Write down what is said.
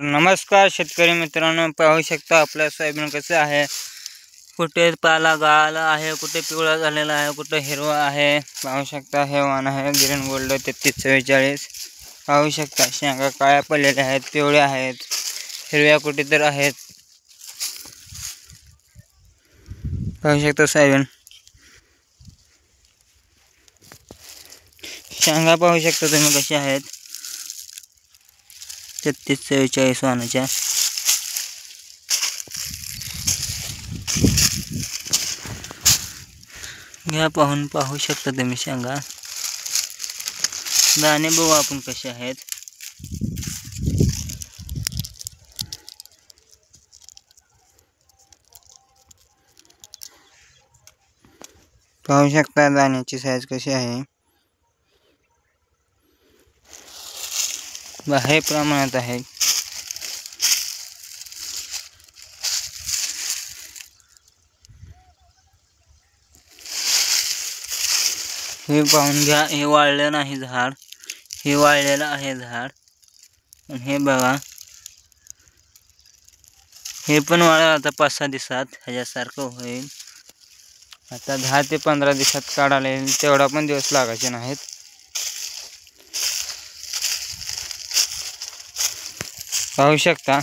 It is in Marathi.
नमस्कार शेतकरी मित्रांनो, पाहू शकता आपल्या सोयाबीन कसं आहे। कुठे पाला गळाला आहे, कुठे पिवळा झालेला आहे, कुठे हिरवा आहे। पाहू शकता हे वाण आहे ग्रीन गोल्ड 3344। पाहू शकता शेंगा काळ्या पडलेल्या आहेत, पिवळ्या आहेत, हिरव्या कुठे तर आहेत। पाहू शकता सोयाबीन शेंगा पाहू शकता तुम्ही कशा आहेत 3344 वाणाच्या। घ्या पाहू शकता तुम्ही शेंगा। दाणे बघू आपण कसे आहेत। पाहू शकता दाण्याची साईज कशी आहे, बाहेर प्रमाणात आहे। हे पाहून घ्या, हे वाळलं नाही झाड, हे वाळलेलं आहे झाड। आणि हे बघा, हे पण वाळलं आता 5-6 दिवसात ह्याच्यासारखं होईल। आता 10 ते 15 दिवसात काढायला येईल, तेवढा पण दिवस लागायचे नाहीत। पाहू शकता